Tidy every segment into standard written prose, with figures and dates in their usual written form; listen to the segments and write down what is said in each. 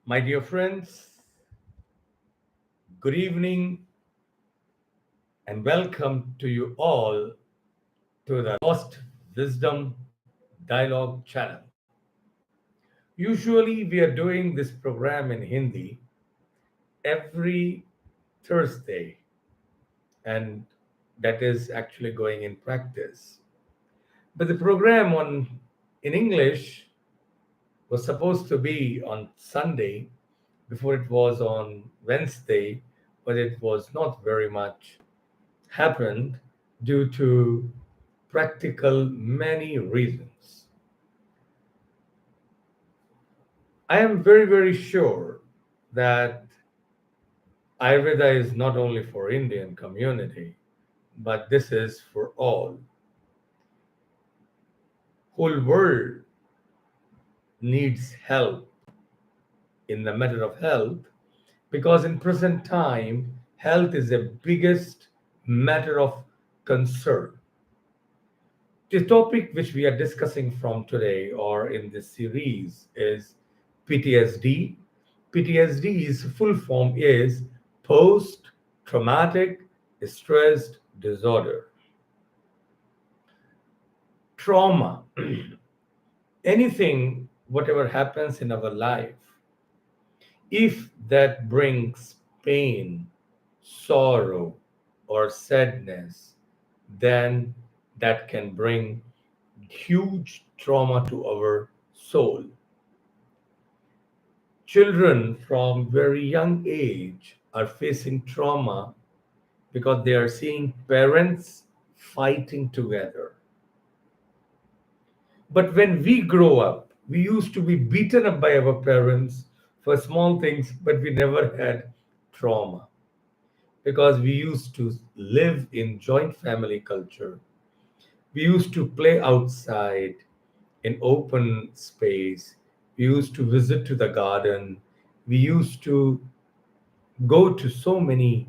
My dear friends, good evening and welcome to you all to the Lost Wisdom Dialogue channel. Usually, we are doing this program in Hindi every Thursday, and that is actually going in practice. But the program in English was supposed to be on Sunday before it was on Wednesday, but it was not very much happened due to practical many reasons. I am very sure that Ayurveda is not only for Indian community, but this is for all. Whole world needs help in the matter of health because in present time health is the biggest matter of concern. The topic which we are discussing from today or in this series is PTSD. PTSD's full form is post traumatic stress disorder. Trauma, anything, whatever happens in our life, if that brings pain, sorrow, or sadness, then that can bring huge trauma to our soul. Children from very young age are facing trauma because they are seeing parents fighting together. But when we grow up, we used to be beaten up by our parents for small things, but we never had trauma because we used to live in joint family culture. We used to play outside in open space. We used to visit to the garden. We used to go to so many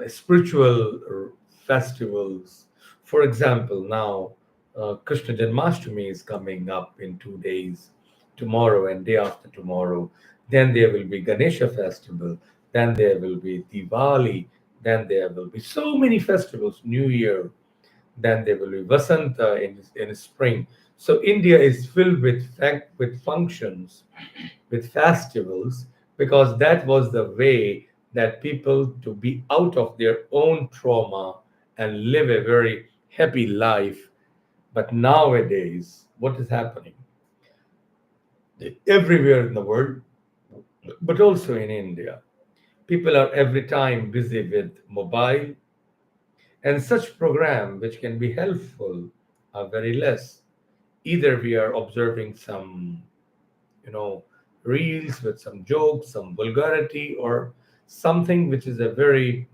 spiritual festivals. For example, now Krishna Janmashtami is coming up in 2 days, tomorrow and day after tomorrow. Then there will be Ganesha festival. Then there will be Diwali. Then there will be so many festivals, New Year. Then there will be Vasanta in spring. So India is filled with functions, with festivals, because that was the way that people to be out of their own trauma and live a very happy life. But nowadays, what is happening everywhere in the world, but also in India? People are every time busy with mobile, and such program which can be helpful are very less. Either we are observing some, you know, reels with some jokes, some vulgarity, or something which is a very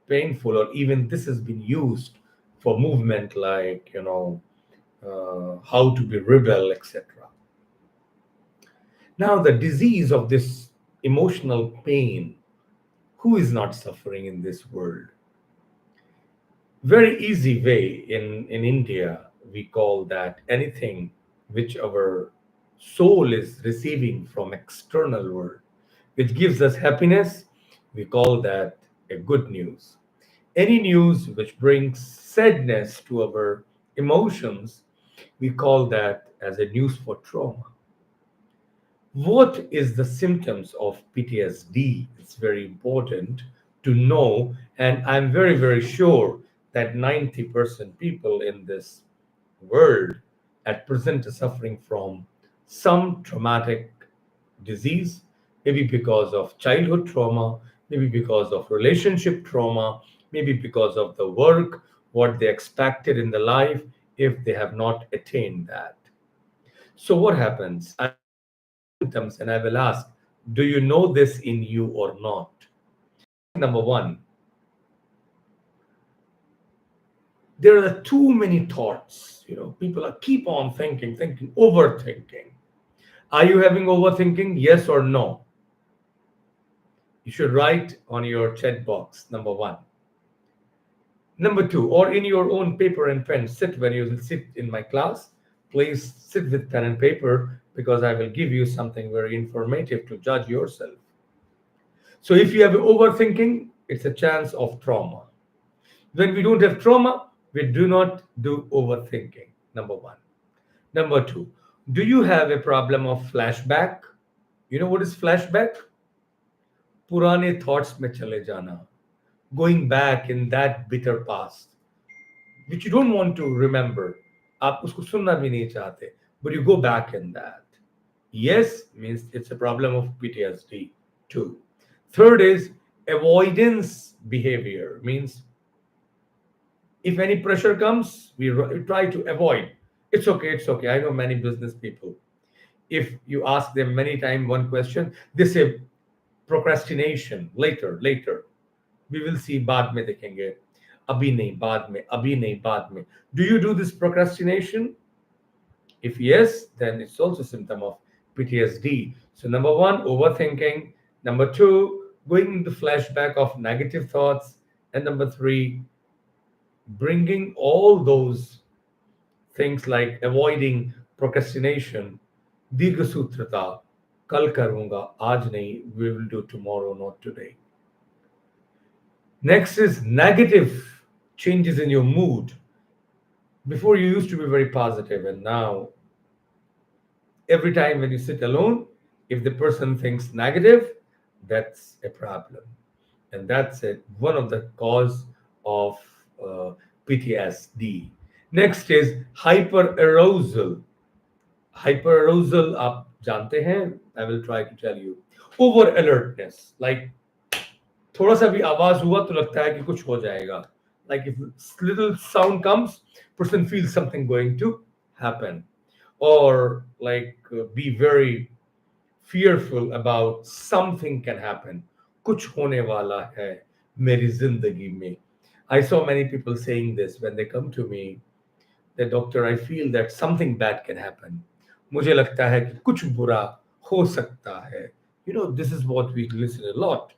painful, or even this has been used for movement like, how to be rebel, etc. Now, the disease of this emotional pain, who is not suffering in this world? Very easy way in India, we call that anything which our soul is receiving from external world, which gives us happiness, we call that a good news. Any news which brings sadness to our emotions, we call that as a news for trauma. What is the symptoms of PTSD? It's very important to know, and I'm very sure that 90% people in this world at present are suffering from some traumatic disease, maybe because of childhood trauma, maybe because of relationship trauma, maybe because of the work, what they expected in the life, if they have not attained that. So what happens? I symptoms and I will ask, do you know this in you or not? Number one, there are too many thoughts. People are keep on thinking, overthinking. Are you having overthinking? Yes or no? You should write on your chat box, number one. Number two, or in your own paper and pen, sit when you sit in my class. Please sit with pen and paper because I will give you something very informative to judge yourself. So if you have overthinking, it's a chance of trauma. When we don't have trauma, we do not do overthinking. Number one. Number two, do you have a problem of flashback? You know what is flashback? पुराने thoughts में चले जाना, going back in that bitter past, which you don't want to remember. आप उसको सुनना भी नहीं चाहते, but you go back in that. Yes, means it's a problem of PTSD. Two. Third is avoidance behavior, means if any pressure comes, we try to avoid. It's okay. I know many business people. If you ask them many times one question, they say procrastination, later. We will see, बाद में देखेंगे. अभी नहीं, बाद में, अभी नहीं, बाद में. Do you do this procrastination? If yes, then it's also a symptom of PTSD. So number one, overthinking. Number two, going into flashback of negative thoughts. And number three, bringing all those things like avoiding procrastination, दीर्घसूत्रता, कल करूंगा, आज नहीं, we will do tomorrow, not today. Next is negative changes in your mood. Before you used to be very positive, and now every time when you sit alone, if the person thinks negative, that's a problem. And that's it, one of the cause of PTSD. Next is hyperarousal. Hyperarousal, आप जानते हैं? I will try to tell you. Over alertness, like थोड़ा सा भी आवाज हुआ तो लगता है कि कुछ हो जाएगा. Like if little sound comes, person feels something going to happen. Or like be very fearful about something can happen. कुछ होने वाला है मेरी जिंदगी में. I saw many people saying this when they come to me, that doctor, I feel that something bad can happen. मुझे लगता है कि कुछ बुरा हो सकता है. You know, this is what we listen a lot.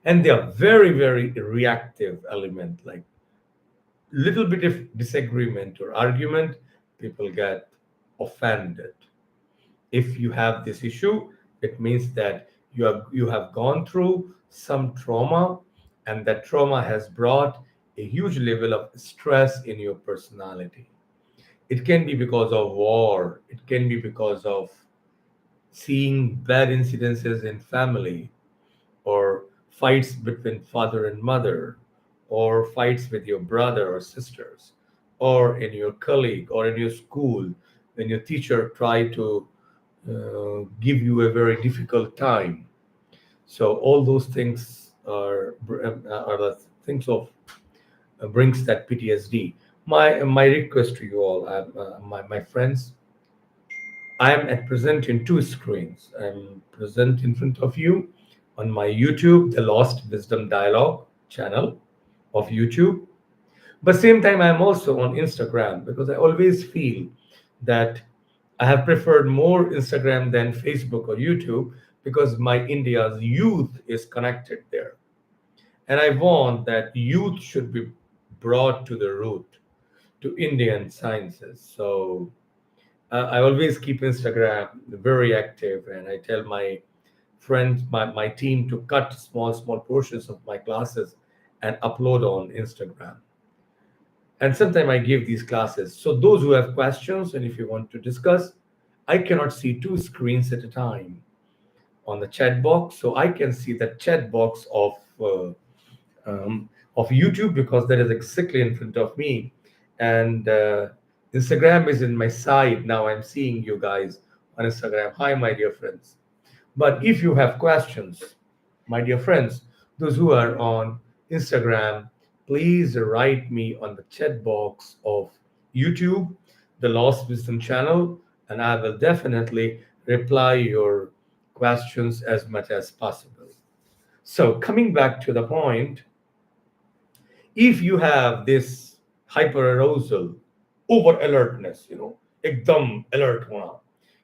And they are very, very reactive element, like little bit of disagreement or argument, people get offended. If you have this issue, it means that you have gone through some trauma, and that trauma has brought a huge level of stress in your personality. It can be because of war, it can be because of seeing bad incidences in family, or fights between father and mother, or fights with your brother or sisters, or in your colleague, or in your school, when your teacher try to give you a very difficult time. So all those things are the things of brings that PTSD. My request to you all, my friends, I am at present in two screens. I'm present in front of you on my YouTube, the Lost Wisdom Dialogue channel of YouTube. But same time, I'm also on Instagram, because I always feel that I have preferred more Instagram than Facebook or YouTube, because my India's youth is connected there. And I want that youth should be brought to the root, to Indian sciences. So I always keep Instagram very active, and I tell my friends, my team, to cut small portions of my classes and upload on Instagram. And sometimes I give these classes. So those who have questions, and if you want to discuss, I cannot see two screens at a time on the chat box. So I can see the chat box of YouTube, because that is exactly in front of me. And Instagram is in my side. Now I'm seeing you guys on Instagram. Hi, my dear friends. But if you have questions, my dear friends, those who are on Instagram, please write me on the chat box of YouTube, the Lost Wisdom channel, and I will definitely reply your questions as much as possible. So coming back to the point, if you have this hyperarousal, over alertness, एकदम alert होना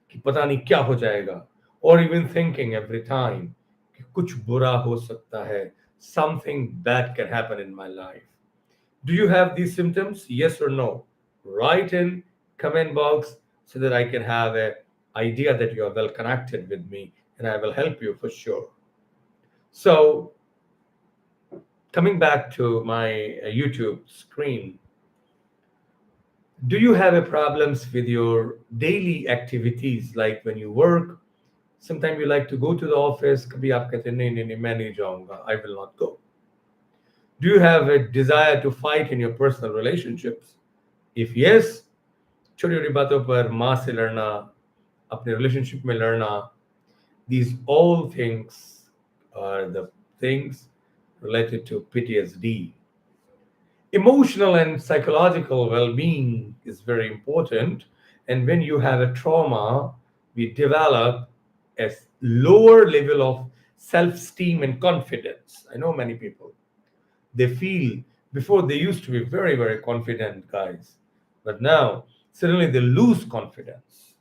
कि पता नहीं क्या हो जाएगा, or even thinking every time कि कुछ बुरा हो सकता है, something bad can happen in my life. Do you have these symptoms? Yes or no? Write in comment box so that I can have a idea that you are well connected with me and I will help you for sure. So coming back to my YouTube screen, do you have a problems with your daily activities like when you work? Sometimes you like to go to the office, कभी आप कहते हैं नहीं नहीं नहीं मैं नहीं जाऊंगा, I will not go. Do you have a desire to fight in your personal relationships? If yes, छोटी छोटी बातों पर माँ से लड़ना, अपने relationship में लड़ना, these all things are the things related to PTSD. Emotional and psychological well-being is very important, and when you have a trauma, we develop a lower level of self-esteem and confidence. I know many people, they feel before they used to be very very confident guys, but now suddenly they lose confidence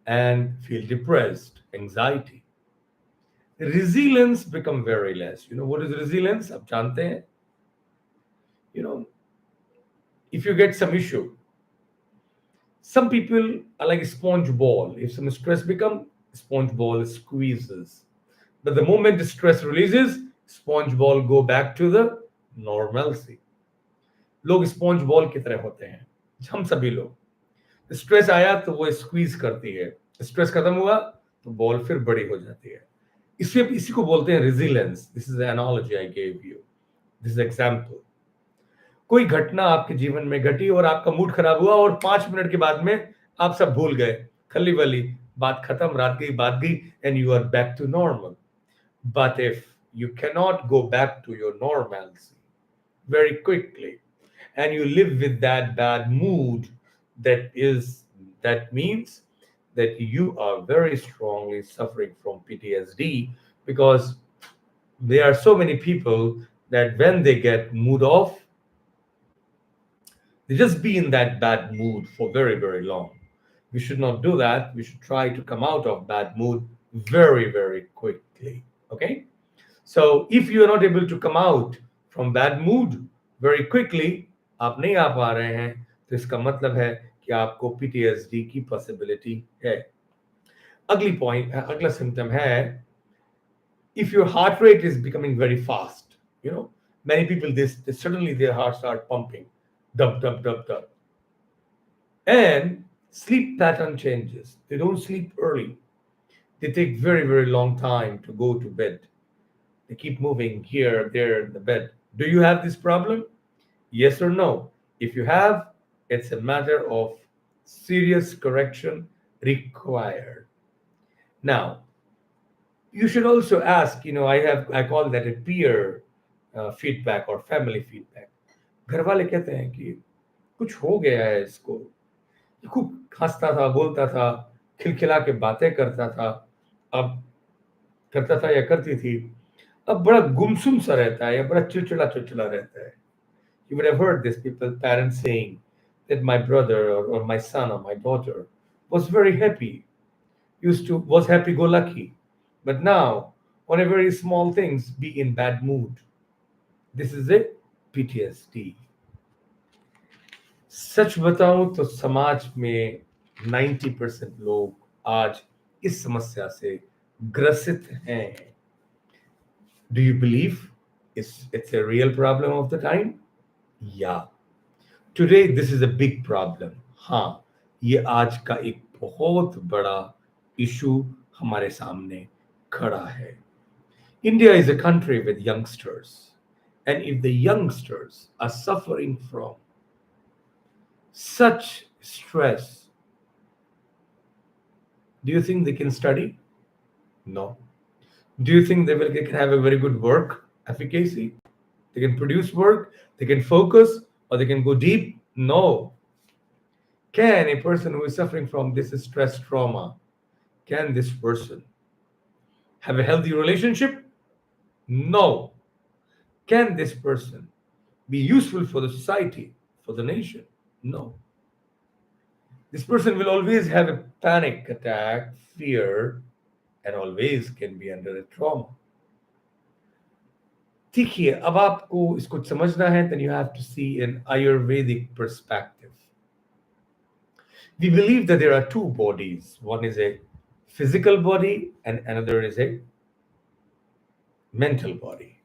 and feel depressed, anxiety. Resilience become very less. You know what is resilience? आप जानते हैं? You know, if you get some issue, some people are like a sponge ball. If some stress become, sponge ball squeezes. But the moment the stress releases, sponge ball go back to the normalcy. लोग sponge ball की तरह होते हैं, हम सभी लोग। Stress आया तो वो स्क्वीज करती है, स्ट्रेस खत्म हुआ तो बॉल फिर बड़ी हो जाती है। इसलिए इसी को बोलते हैं resilience. This is analogy I gave you, this is example. कोई घटना आपके जीवन में घटी और आपका मूड खराब हुआ और 5 मिनट के बाद में आप सब भूल गए, खली वाली बात खत्म, रात गई बात गई, and you are back to normal. But if you cannot go back to your normalcy very quickly and you live with that bad mood, that means that you are very strongly suffering from PTSD, because there are so many people that when they get mood off, they just be in that bad mood for very very long. We should not do that. We should try to come out of bad mood very very quickly. Okay, so if you are not able to come out from bad mood very quickly, आप नहीं आ पा रहे हैं, तो इसका मतलब है कि आपको PTSD की पॉसिबिलिटी है। अगला सिम्टम है, if your heart rate is becoming very fast, you know, many people they suddenly their heart start pumping, dub dub dub dub, and sleep pattern changes. They don't sleep early. They take very very long time to go to bed. They keep moving here, there in the bed. Do you have this problem? Yes or no? If you have, it's a matter of serious correction required. Now, you should also ask, I call that a peer feedback or family feedback. घर वाले कहते हैं कि कुछ हो गया है इसको, ये खूब हंसता था, बोलता था, खिलखिला के बातें करता था, अब करता था या करती थी, अब बड़ा गुमसुम सा रहता है या बड़ा चिड़चिड़ा चिड़चिड़ा रहता है. You would have heard this people, parents saying that my brother or my son or my daughter was very happy, was happy-go-lucky, but now on a very small things be in bad mood. This is a PTSD. सच बताऊं तो समाज में 90% लोग आज इस समस्या से ग्रसित हैं. Do you believe it's a real problem of the time? Yeah. Today this is a big problem. हाँ, ये आज का एक बहुत बड़ा इशू हमारे सामने खड़ा है. India is a country with youngsters, and if the youngsters are suffering from such stress, do you think they can study? No. Do you think they can have a very good work efficacy? They can produce work, they can focus, or they can go deep? No. Can a person who is suffering from this stress trauma, can this person have a healthy relationship? No. Can this person be useful for the society, for the nation? No. This person will always have a panic attack, fear, and always can be under a trauma. देखिए, अब आपको इसको समझना है, then you have to see an Ayurvedic perspective. We believe that there are two bodies. One is a physical body and another is a mental body.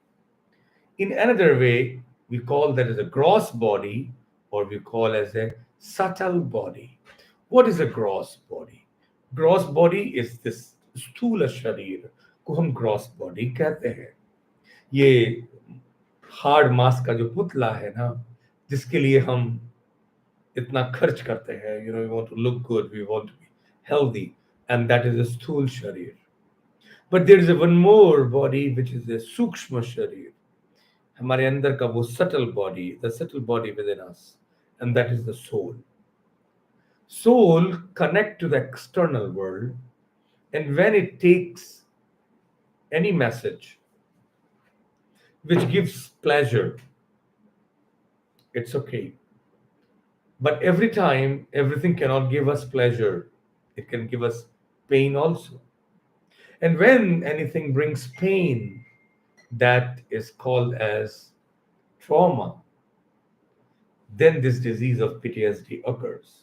In another way, we call that as a gross body or we call as a subtle body. What is a gross body? Gross body is this स्थूल शरीर को हम gross body कहते हैं. ये hard mass का जो पुतला है ना, जिसके लिए हम इतना खर्च करते हैं, we want to look good, we want to be healthy, and that is a स्थूल शरीर. But there is a one more body which is a सूक्ष्म शरीर, हमारे अंदर का वो subtle body, the subtle body within us, and that is the soul. Soul connect to the external world, and when it takes any message which gives pleasure, it's okay. But every time, everything cannot give us pleasure. It can give us pain also. And when anything brings pain, that is called as trauma. Then this disease of PTSD occurs.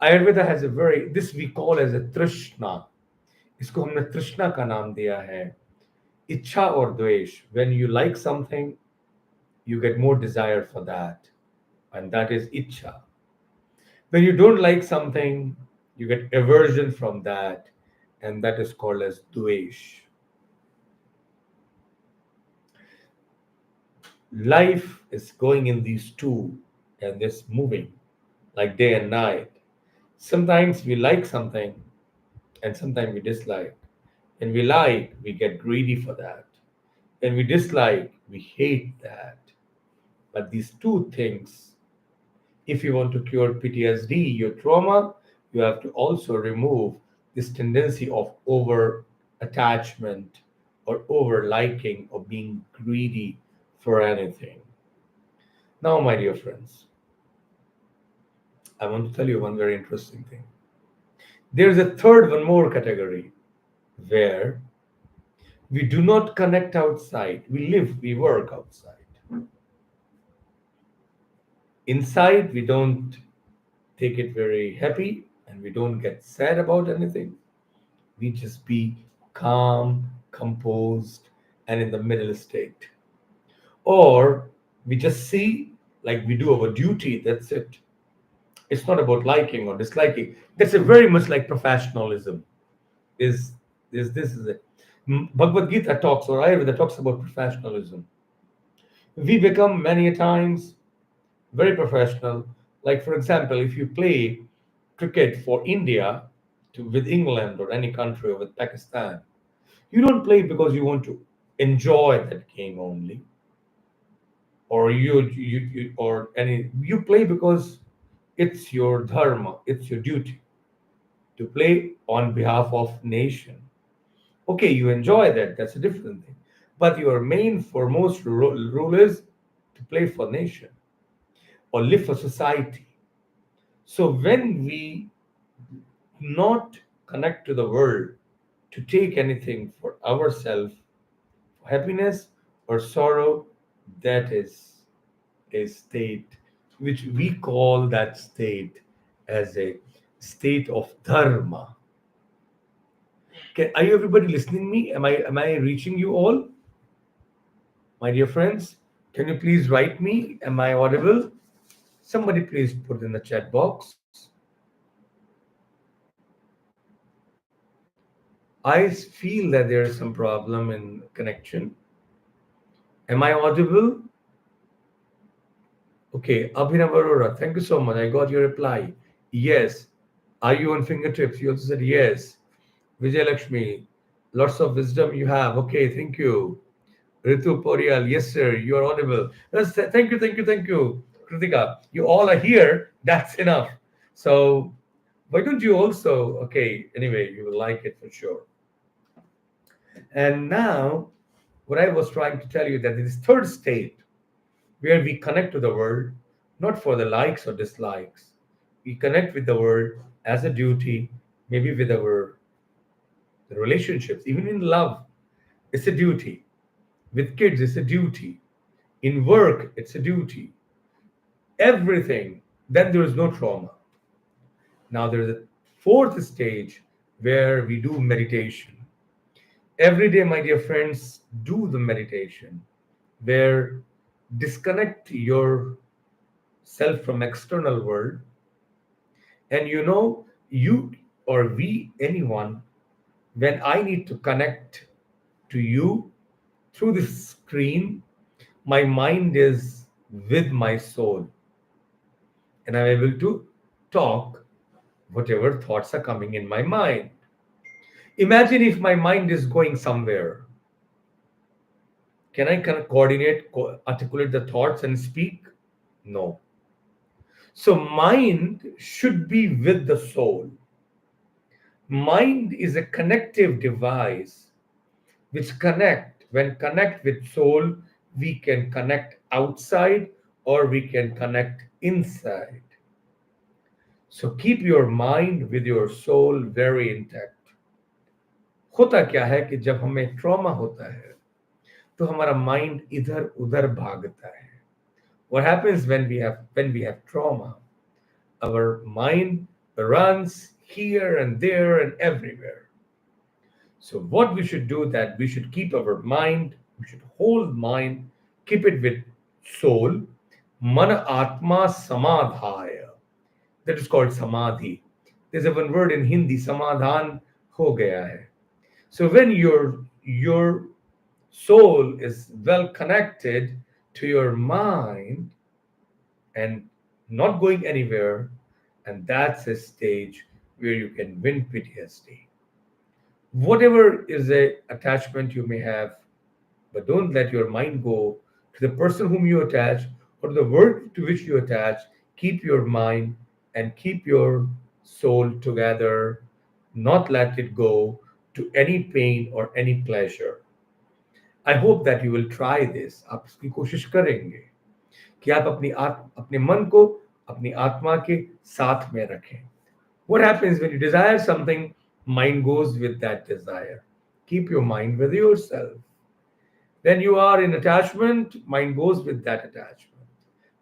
Ayurveda has a very, this we call as a trishna. इसको हमने तृष्णा का नाम दिया है. इच्छा और द्वेष. When you like something, you get more desire for that, and that is ichha. When you don't like something, you get aversion from that, and that is called as dvesh. Life is going in these two and this moving like day and night. Sometimes we like something and sometimes we dislike. When we like, we get greedy for that. When we dislike, we hate that. But these two things, if you want to cure PTSD, your trauma, you have to also remove this tendency of over attachment or over liking or being greedy for anything. Now, my dear friends, I want to tell you one very interesting thing. There is a third, one more category where we do not connect outside. We live, we work outside. Inside, we don't take it very happy and we don't get sad about anything. We just be calm, composed, and in the middle state. Or we just see like we do our duty, that's it. It's not about liking or disliking. That's a very much like professionalism. Is this is it. Bhagavad Gita talks or Ayurveda talks about professionalism. We become many times very professional. Like for example, if you play cricket for India with England or any country or with Pakistan, you don't play because you want to enjoy that game only, or you play because it's your dharma, it's your duty to play on behalf of nation. Okay, you enjoy that, that's a different thing. But your main foremost rule is to play for nation or live for society. So when we not connect to the world to take anything for ourselves, happiness or sorrow, that is a state which we call that state as a state of dharma. Are you everybody listening me? Am I reaching you all? My dear friends, can you please write me? Am I audible? Somebody please put in the chat box. I feel that there is some problem in connection. Am I audible? Okay, Abhinav Arora, thank you so much. I got your reply. Yes. Are you on fingertips? You also said yes. Vijay Lakshmi, lots of wisdom you have. Okay, thank you. Ritu Porial, yes, sir, you are audible. Yes, thank you. Kritika, you all are here. That's enough. So, why don't you also? Okay, anyway, you will like it for sure. And now, what I was trying to tell you that this third state where we connect to the world, not for the likes or dislikes. We connect with the world as a duty, maybe with our relationships, even in love, it's a duty. With kids, it's a duty. In work, it's a duty. Everything, then there is no trauma. Now there's a fourth stage where we do meditation. Every day, my dear friends, do the meditation where disconnect yourself from external world, and you or we, anyone, when I need to connect to you through the screen, my mind is with my soul, and I'm able to talk whatever thoughts are coming in my mind. Imagine if my mind is going somewhere. Can I coordinate, articulate the thoughts and speak? No. So, mind should be with the soul. Mind is a connective device which when connect with soul, we can connect outside or we can connect inside. So keep your mind with your soul very intact. होता क्या है कि जब हमें trauma होता है तो हमारा माइंड इधर उधर भागता है. What happens when we have trauma? Our mind runs here and there and everywhere. So what we should do, that we should keep our mind, we should hold mind, keep it with soul. Mana atma samadhaya. That is called samadhi. There's a one word in Hindi, samadhan ho gaya hai. So when your soul is well connected to your mind and not going anywhere, and that's a stage where you can win PTSD. Whatever is a attachment you may have, but don't let your mind go to the person whom you attach or the word to which you attach. Keep your mind and keep your soul together. Not let it go to any pain or any pleasure. I hope that you will try this. आप इसकी कोशिश करेंगे कि आप अपने मन को अपनी आत्मा के साथ में रखें. What happens when you desire something? Mind goes with that desire. Keep your mind with yourself. When you are in attachment, mind goes with that attachment.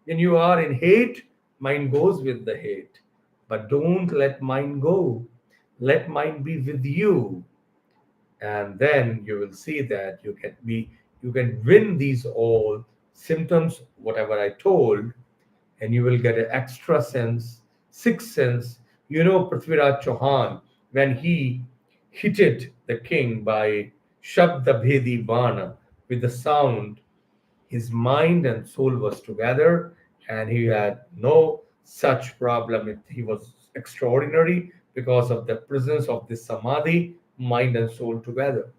When you are in hate, mind goes with the hate. But don't let mind go. Let mind be with you. And then you will see that you can win these all symptoms, whatever I told, and you will get an extra sense, sixth sense. Prithviraj Chauhan, when he hit the king by Shabda Bhedi Bana with the sound, his mind and soul was together, and he had no such problem. He was extraordinary because of the presence of this samadhi, mind and soul together.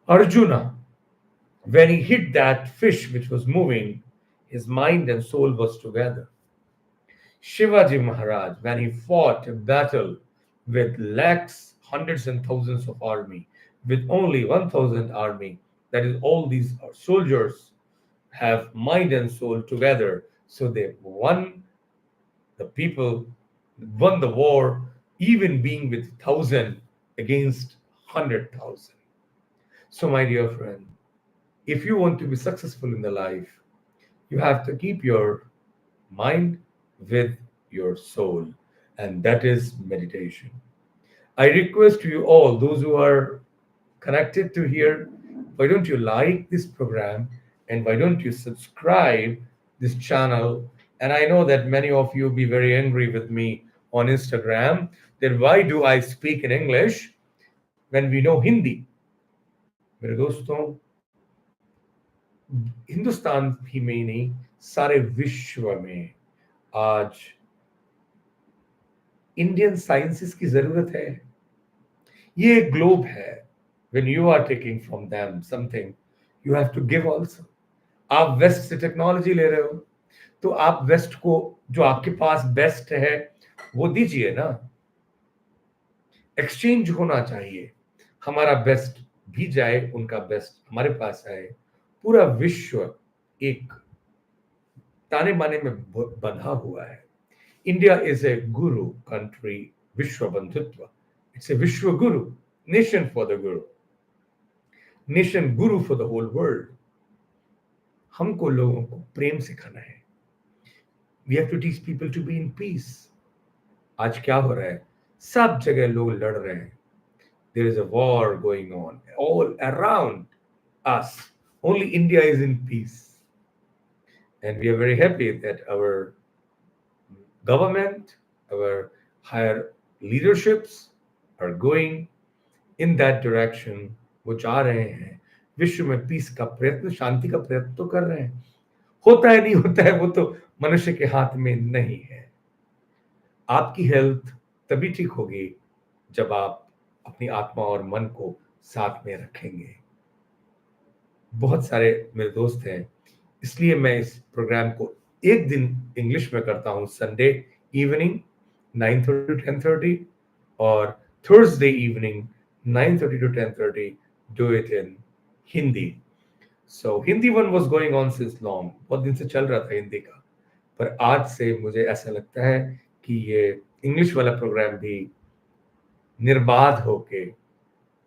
Arjuna, when he hit that fish which was moving, his mind and soul was together. Shivaji Maharaj, when he fought a battle with lakhs, hundreds and thousands of army, with only 1,000 army, that is, all these soldiers have mind and soul together. So they won, the people won the war, even being with 1,000 against 100,000. So, my dear friend, if you want to be successful in the life, you have to keep your mind with your soul, and that is meditation. I request you all, those who are connected to here, why don't you like this program and why don't you subscribe this channel? And I know that many of you be very angry with me on Instagram that why do I speak in English when we know Hindi? मेरे दोस्तों, हिंदुस्तान ही में नहीं, सारे विश्व में आज Indian sciences की जरूरत है. ये एक ग्लोब है. When you are taking from them something, you have to give also. आप वेस्ट से टेक्नोलॉजी ले रहे हो तो आप वेस्ट को जो आपके पास बेस्ट है वो दीजिए ना. एक्सचेंज होना चाहिए. हमारा बेस्ट भी जाए, उनका बेस्ट हमारे पास आए. पूरा विश्व एक ताने बाने में बंधा हुआ है. India is a Guru country. विश्व बंधुत्व. इट्स ए विश्व गुरु. Nation for the Guru. Nation Guru for the whole world. हमको लोगों को प्रेम सिखाना है. We have to teach people to be in peace. आज क्या हो रहा है? सब जगह लोग लड़ रहे हैं. There is a war going on all around us. Only India is in peace. And we are very happy that our government, our higher leaderships are going in that direction. वो जा रहे हैं विश्व में पीस का प्रयत्न, शांति का प्रयत्न तो कर रहे हैं. होता है नहीं होता है वो तो मनुष्य के हाथ में नहीं है. आपकी हेल्थ तभी ठीक होगी जब आप अपनी आत्मा और मन को साथ में रखेंगे. बहुत सारे मेरे दोस्त हैं, इसलिए मैं इस प्रोग्राम को एक दिन इंग्लिश में करता हूँ, संडे इवनिंग 9:30 to 10:30, और Thursday evening 9:30 to 10:30 do it in Hindi. So Hindi one was going on since long, बहुत दिन से चल रहा था हिंदी का, पर आज से मुझे ऐसा लगता है कि ये इंग्लिश वाला प्रोग्राम भी निर्बाध होके,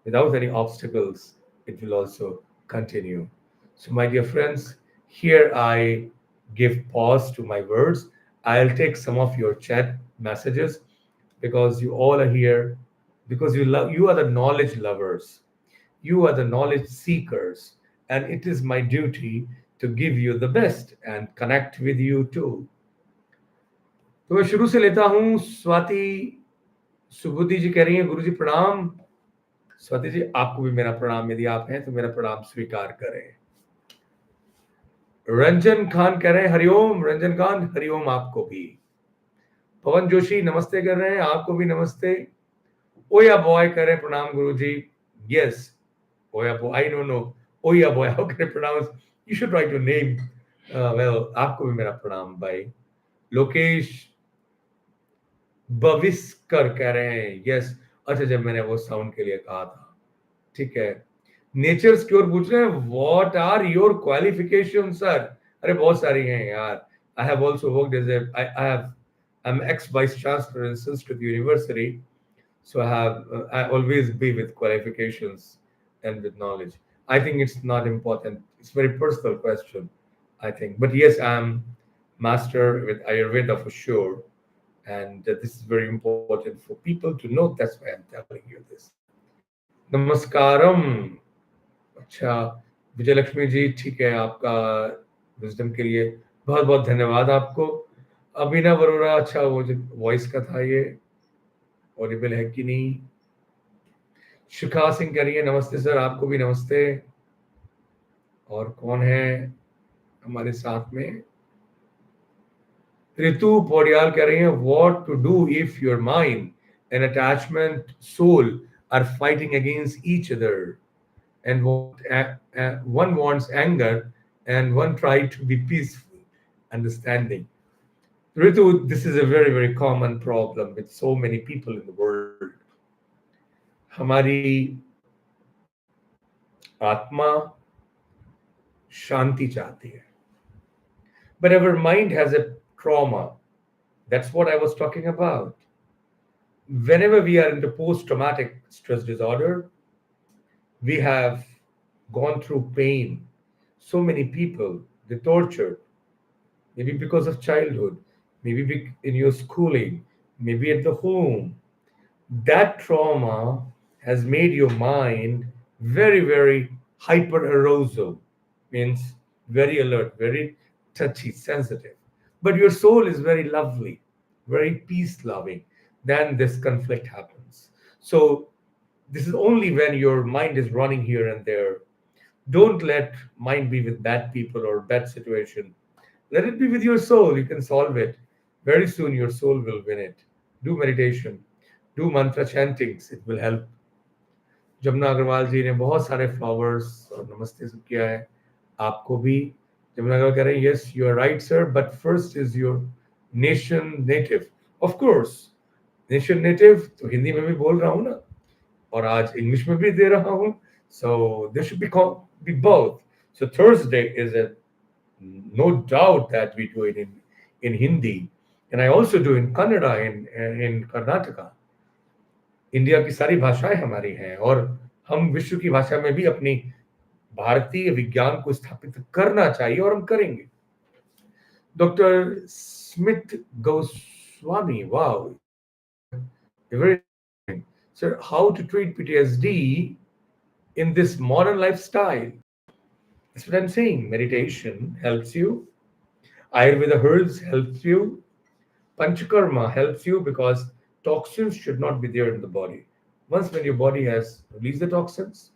without any obstacles, it will also continue. So, my dear friends, here I give pause to my words. I'll take some of your chat messages because you all are here, because you are the knowledge lovers, you are the knowledge seekers, and it is my duty to give you the best and connect with you too. तो मैं शुरू से लेता हूं. स्वाति सुबुद्धि जी कह रही हैं, गुरुजी प्रणाम. स्वाति जी, आपको भी मेरा प्रणाम. यदि आप हैं तो मेरा प्रणाम स्वीकार करें. रंजन खान कह रहे हैं हरिओम. रंजन खान हरिओम आपको भी. पवन जोशी नमस्ते कर रहे हैं, आपको भी नमस्ते. ओया बॉय कह रहे हैं प्रणाम Guruji. Yes, Oya boy, I don't know Oya boy how can I pronounce, you should write your name. Well, आपको भी मेरा प्रणाम भाई. लोकेश बविस्कर कह रहे हैं यस. अच्छा, जब मैंने वो साउंड के लिए कहा था, ठीक है. नेचर क्योर पूछ रहे हैं, what are your qualification sir? अरे बहुत सारी हैं यार. I have also worked as I have, I am ex vice chancellor in Sanskrit university, so I always be with qualifications and with knowledge. I think it's not important, it's very personal question, I think. But yes, I'm master with Ayurveda for sure, and this is very important for people to know. That's why I'm telling you this. नमस्कारम. अच्छा, विजयलक्ष्मी जी, ठीक है, आपका wisdom के लिए बहुत बहुत धन्यवाद आपको. अभिनव अरोरा, अच्छा वो जो वॉइस का था ये ऑडिबल है कि नहीं. शिखा सिंह कह रही है नमस्ते सर, आपको भी नमस्ते. और कौन है हमारे साथ में? ऋतु पौड़ियाल कह रही है what to do if your mind and attachment soul are fighting against each other and one wants anger and one try to be peaceful, understanding. Ritu, this is a very very common problem with so many people in the world. हमारी आत्मा शांति चाहती है, but our mind has a trauma. That's what I was talking about. Whenever we are into post-traumatic stress disorder, we have gone through pain. So many people, they tortured, maybe because of childhood, maybe in your schooling, maybe at the home. That trauma has made your mind very very hyper arousal, means very alert, very touchy, sensitive, but your soul is very lovely, very peace loving. Then this conflict happens. So this is only when your mind is running here and there. Don't let mind be with bad people or bad situation. Let it be with your soul. You can solve it. Very soon your soul will win it. Do meditation. Do mantra chantings. It will help. Jamuna Agarwal जी ने बहुत सारे flowers और नमस्ते सब किया है. आपको भी. जमुना अग्रवाल कह रहे हैं yes you are right sir, but first is your nation native. Of course, nation native तो हिंदी में भी बोल रहा हूँ ना, और आज इंग्लिश में भी दे रहा हूँ. So there should be both. So Thursday is a no doubt that we do it in Hindi, and I also do in Kannada in Karnataka. India की सारी भाषाएं हमारी हैं, और हम विश्व की भाषा में भी अपनी भारतीय विज्ञान को स्थापित करना चाहिए, और हम करेंगे. डॉक्टर स्मिथ गोस्वामी, वाह, Very interesting. So, how to treat PTSD in this modern lifestyle? That's what I'm saying. Meditation helps you. Ayurveda herbs helps you. Panchakarma helps you because toxins should not be there in the body. Once when your body has released the toxins,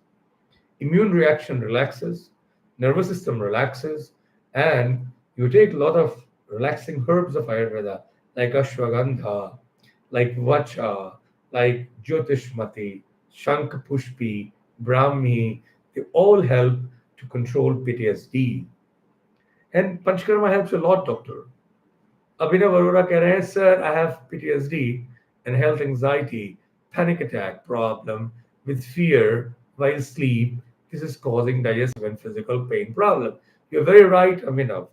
immune reaction relaxes, nervous system relaxes, and you take a lot of relaxing herbs of Ayurveda like ashwagandha, like vacha, like jyotishmati, shankhapushpi, brahmi. They all help to control PTSD. And Panchakarma helps a lot, doctor. Abhinav Arora कह रहे हैं, sir, I have PTSD and health anxiety, panic attack problem with fear while sleep. This is causing digestive and physical pain problem. You're very right, Abhinav.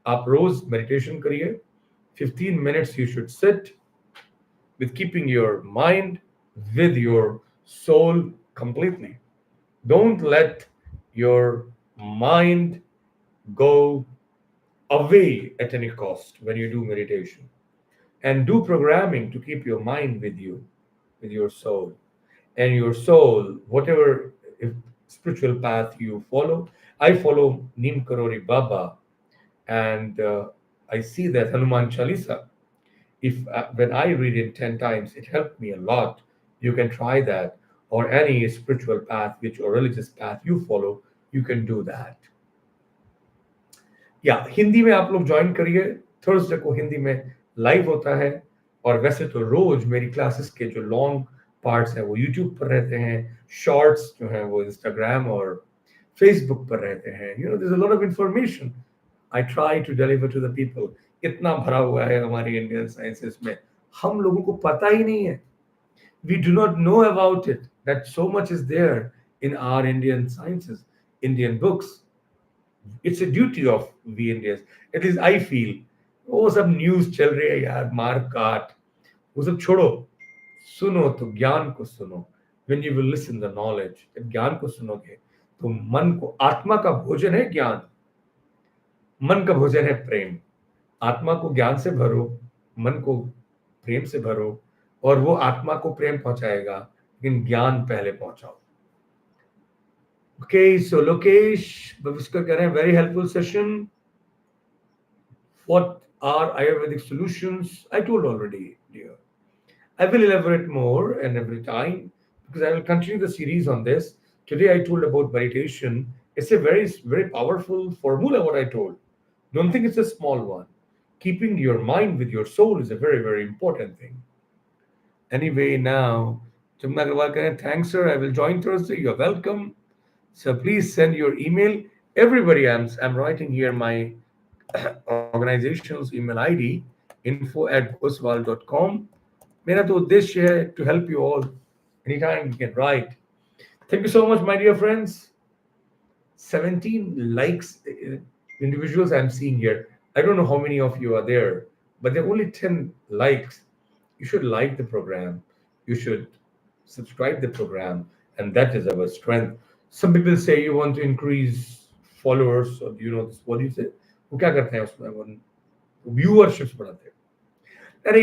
आप रोज meditation करिए. 15 minutes you should sit with keeping your mind with your soul completely. Don't let your mind go away at any cost when you do meditation. And do programming to keep your mind with you, with your soul. And your soul, whatever if spiritual path you follow, I follow Neem Karori Baba, and I see that Hanuman Chalisa. If when I read it 10 times, it helped me a lot. You can try that, or any spiritual path, which or religious path you follow, you can do that. या हिंदी में आप लोग join करिए. Thursday को हिंदी में live होता है. और वैसे तो रोज मेरी क्लासेस के जो लॉन्ग पार्ट्स हैं वो यूट्यूब पर रहते हैं. शॉर्ट्स जो हैं वो इंस्टाग्राम और फेसबुक पर रहते हैं. You know there is a lot of information I try to deliver to the people. इतना भरा हुआ है हमारी इंडियन साइंसेस में, हम लोगों को पता ही नहीं है. We do not know about it, that so much is there in our Indian sciences, Indian books. It's a duty of we Indians. At least I feel. वो सब न्यूज चल रही है यार, मार काट, वो सब छोड़ो. सुनो तो ज्ञान को सुनो. When you will listen the knowledge, जब ज्ञान को सुनोगे तो मन को, आत्मा का भोजन है ज्ञान, मन का भोजन है प्रेम. आत्मा को ज्ञान से भरो, मन को प्रेम से भरो, और वो आत्मा को प्रेम पहुंचाएगा, लेकिन ज्ञान पहले पहुंचाओ. Okay, so Lokesh, Baviskar keh rahe hain, very helpful session. What are Ayurvedic solutions? I told already, dear. I will elaborate more and every time because I will continue the series on this. Today I told about meditation. It's a very, very powerful formula, what I told. Don't think it's a small one. Keeping your mind with your soul is a very, very important thing. Anyway, now, Jamna Agrawal keh rahe hain, thanks, sir. I will join Thursday. You're welcome. So please send your email. Everybody, I'm writing here my organization's email ID, info@goswal.com. मेरा तो उद्देश्य है to help you all. Anytime you can write. Thank you so much, my dear friends. 17 likes individuals I'm seeing here. I don't know how many of you are there, but there are only 10 likes. You should like the program. You should subscribe the program, and that is our strength. Some people say you want to increase followers, or you know, what do you say? वो क्या करते हैं उसमें? वो व्यूअरशिप्स बढ़ाते हैं. अरे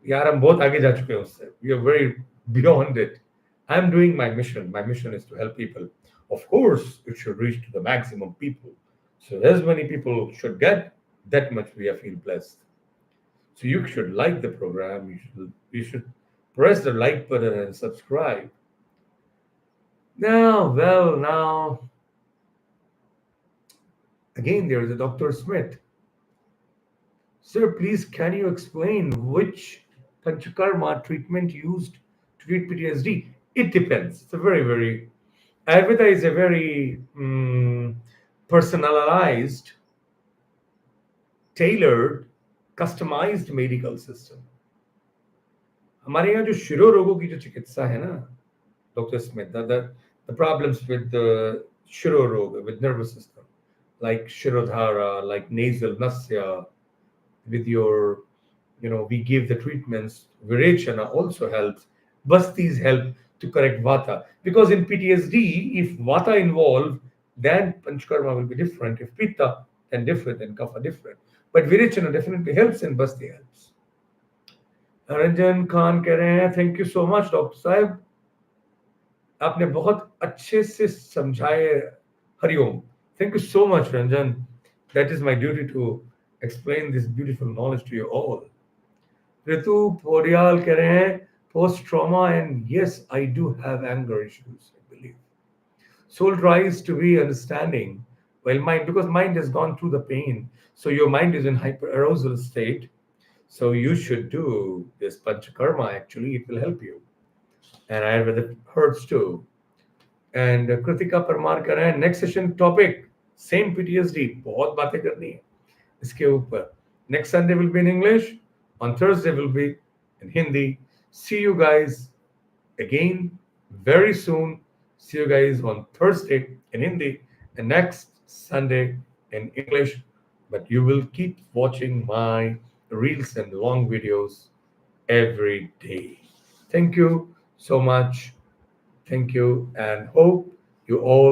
यार, हम बहुत आगे जा चुके हैं उससे. We are very beyond it. I'm doing my mission. My mission is to help people. Of course, it should reach to the maximum people. So as many people should get, that much we feel blessed. So you should like the program. You should press the like button and subscribe. Now, again, there is a Dr. Smith. Sir, please can you explain which Panchakarma treatment used to treat PTSD? It depends. It's a very, very, Ayurveda is a very personalized, tailored, customized medical system. हमारे यहाँ जो शिरो रोगों की जो चिकित्सा है ना, Dr. Smith, the problems with the shiro roga, with nervous system, like shirodhara, like nasal nasya, with your, we give the treatments. Virechana also helps. Bastis help to correct vata. Because in PTSD, if vata involved, then panchkarma will be different. If pitta, then different, then kapha different. But Virechana definitely helps and Basti helps. Ranjan Khan कह रहे हैं, thank you so much doctor साहब, आपने बहुत अच्छे से समझाए। हरिओम। Thank you so much Ranjan, that is my duty to explain this beautiful knowledge to you all. Ritu Poriyal कह रहे हैं, post trauma and yes I do have anger issues I believe. Soul tries to be understanding, well mind, because mind has gone through the pain, so your mind is in hyper arousal state. So you should do this panchakarma, actually it will help you, and Ayurveda hurts too. And Kritika Parmar कह रहे हैं, next session topic same PTSD, बहुत बातें करनी है इसके ऊपर। Next Sunday will be in English, on Thursday will be in Hindi. See you guys again very soon. See you guys on Thursday in Hindi and next Sunday in English. But you will keep watching my reels and long videos every day. Thank you so much. Thank you and hope you all